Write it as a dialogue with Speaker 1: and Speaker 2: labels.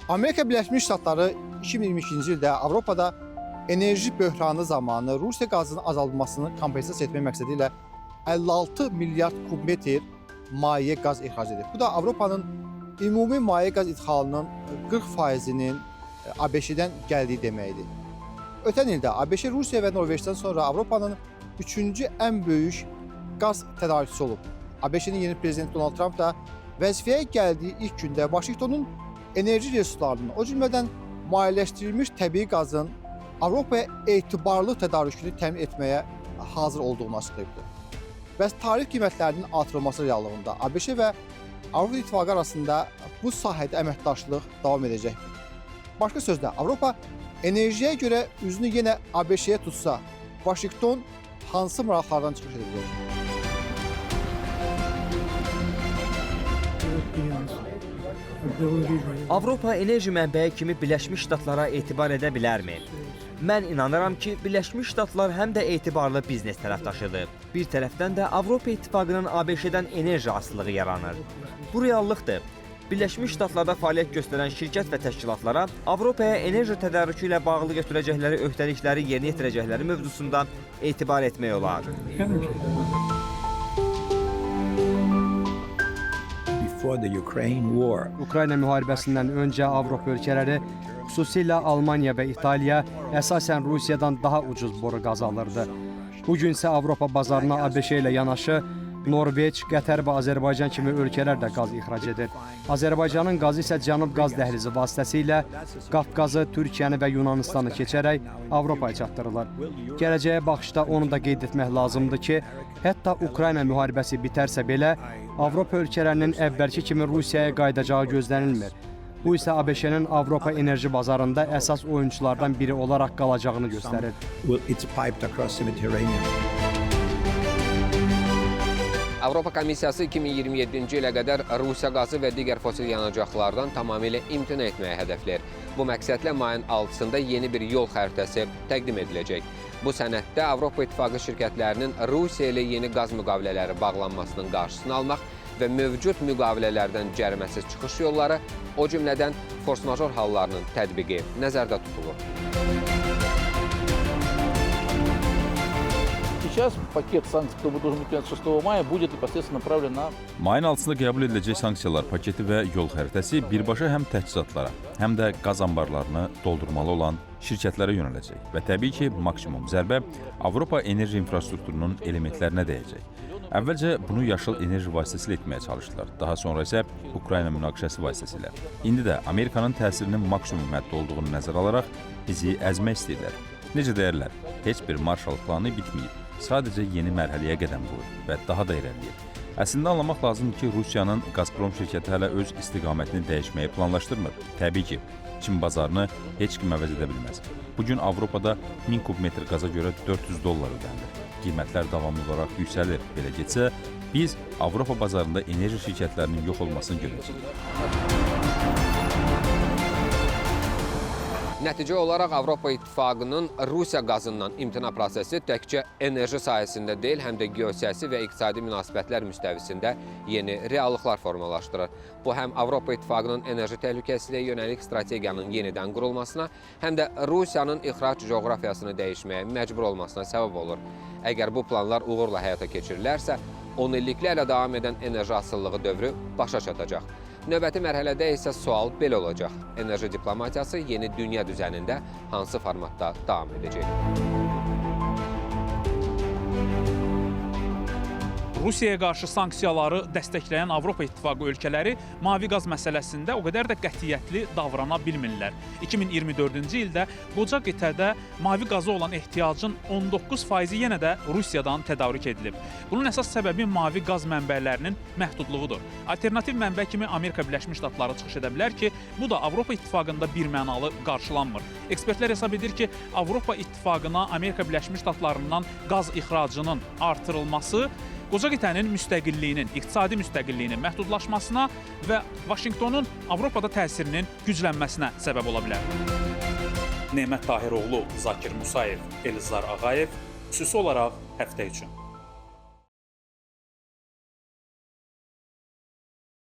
Speaker 1: Amerika Birləşmiş Ştatları 2022-ci ildə Avropada enerji böhranı zamanı Rusiya qazının azaldılmasını kompensasiya etmək məqsədi ilə 56 milyard kubmetr maye qaz ixrac edir. Bu da Avropanın ümumi maye qaz idxalının 40%-nin ABŞ-dən gəldiyi deməkdir. Ötən ildə ABŞ, Rusiya və Norveçdən sonra Avropanın 3-cü ən böyük qaz tədarükçüsü olub. ABŞ-nin yeni prezidenti Donald Trump da vəzifəyə gəldiyi ilk gündə Vaşinqtonun enerji resurslarının, o cümlədən maliyyələşdirilmiş təbii qazın Avropaya etibarlı tədarükünü təmin etməyə hazır olduğunu açıqlayıbdır. Bəs tarif qiymətlərinin artırılması reallığında ABŞ və Avropa İttifaqı arasında bu sahədə əməkdaşlıq davam edəcək. Başqa sözlə, Avropa enerjiyə görə üzünü yenə ABŞ-yə tutsa, Vaşinqton hansı maraqlardan çıxış edəcək?
Speaker 2: Avropa enerji mənbəyi kimi Birləşmiş Ştatlara etibar edə bilərmi? Mən inanıram ki, Birləşmiş Ştatlar həm də etibarlı biznes tərəfdaşıdır. Bir tərəfdən də Avropa İttifaqının ABŞ-dən enerji asılılığı yaranır. Bu reallıqdır. Birləşmiş Ştatlarda fəaliyyət göstərən şirkət və təşkilatlara Avropaya enerji tədarükü ilə bağlı götürəcəkləri öhdəlikləri yerinə yetirəcəkləri mövzusunda etibar etmək olar.
Speaker 3: Ukrayna müharibəsindən öncə Avropa ölkələri, xüsusilə Almaniya və İtaliya əsasən Rusiyadan daha ucuz boru qaz alırdı. Bugün isə Avropa bazarına ABŞ ilə yanaşı Norveç, Qətər və Azərbaycan kimi ölkələr də qaz ixrac edir. Azərbaycanın qazı isə Cənub qaz dəhlizi vasitəsilə Qafqazı, Türkiyəni və Yunanistanı keçərək Avropaya çatdırılır. Gələcəyə baxışda onu da qeyd etmək lazımdır ki, hətta Ukrayna müharibəsi bitərsə belə, Avropa ölkələrinin əvvəlki kimi Rusiyaya qayıdacağı gözlənilmir. Bu isə ABŞ-nin Avropa enerji bazarında əsas oyunculardan biri olaraq qalacağını göstərir.
Speaker 4: Avropa Komissiyası 2027-ci ilə qədər Rusiya qazı və digər fosil yanacaqlardan tamamilə imtina etməyə hədəfləyir. Bu məqsədlə mayın 6-sında yeni bir yol xəritəsi təqdim ediləcək. Bu sənəddə Avropa İttifaqı şirkətlərinin Rusiya ilə yeni qaz müqavilələri bağlanmasının qarşısını almaq və mövcud müqavilələrdən cəriməsiz çıxış yolları, o cümlədən fors-major hallarının tətbiqi nəzərdə tutulur.
Speaker 5: Сейчас пакет санкций, который должен быть принят 6 мая, будет непосредственно направлен на...
Speaker 6: Mayın 6-sında qəbul ediləcək sanksiyalar paketi və yol xəritəsi birbaşa həm təchizatlara, həm də qaz anbarlarını doldurmalı olan şirkətlərə yönələcək və təbii ki, maksimum zərbə Avropa enerji infrastrukturunun elementlərinə dəyəcək. Əvvəlcə bunu yaşıl enerji vasitəsilə etməyə çalışdılar, daha sonra isə Ukrayna münaqişəsi vasitəsilə. İndi də Amerikanın təsirinin maksimum həddə olduğunu nəzərə alaraq bizi əzmək istəyirlər. Necə deyərlər, heç bir Marshall planı bitməyib. Sadəcə yeni mərhələyə qədəm qoyur və daha da irəliləyir. Əslində anlamaq lazımdır ki, Rusiyanın Gazprom şirkəti hələ öz istiqamətini dəyişməyi planlaşdırmır. Təbii ki, Çin bazarını heç kim əvəz edə bilməz. Bugün Avropada 1000 kubmetr qaza görə $400 ödənilir. Qiymətlər davamlı olaraq yüksəlir. Belə getsə, biz Avropa bazarında enerji şirkətlərinin yox olmasını görəcəyik.
Speaker 4: Nəticə olaraq Avropa İttifaqının Rusiya qazından imtina prosesi təkcə enerji sahəsində deyil, həm də geosiyasi və iqtisadi münasibətlər müstəvisində yeni reallıqlar formalaşdırır. Bu, həm Avropa İttifaqının enerji təhlükəsizliyə yönəlik strategiyanın yenidən qurulmasına, həm də Rusiyanın ixrac coğrafiyasını dəyişməyə məcbur olmasına səbəb olur. Əgər bu planlar uğurla həyata keçirilərsə, 10 illiklərlə davam edən enerji asılılığı dövrü başa çatacaq. Növbəti mərhələdə isə sual belə olacaq. Enerji diplomatiyası yeni dünya düzənində hansı formatda davam edəcək?
Speaker 7: Rusiyaya qarşı sanksiyaları dəstəkləyən Avropa İttifaqı ölkələri mavi qaz məsələsində o qədər də qətiyyətli davrana bilmirlər. 2024-cü ildə qoca qitədə mavi qaza olan ehtiyacın 19%-i yenə də Rusiyadan tədarük edilib. Bunun əsas səbəbi mavi qaz mənbələrinin məhdudluğudur. Alternativ mənbə kimi Amerika Birləşmiş Ştatları çıxış edə bilər ki, bu da Avropa İttifaqında birmənalı qarşılanmır. Ekspertlər hesab edir ki, Avropa İttifaqına Amerika Birləşmiş Ştatlarından qaz ixracının artırılması qoca qitənin müstəqilliyinin, iqtisadi müstəqilliyinin məhdudlaşmasına və Vaşinqtonun Avropada təsirinin güclənməsinə səbəb ola bilər. Nemət Tahiroğlu, Zakir Musayev, Elizar Ağayev, xüsusi olaraq həftə üçün.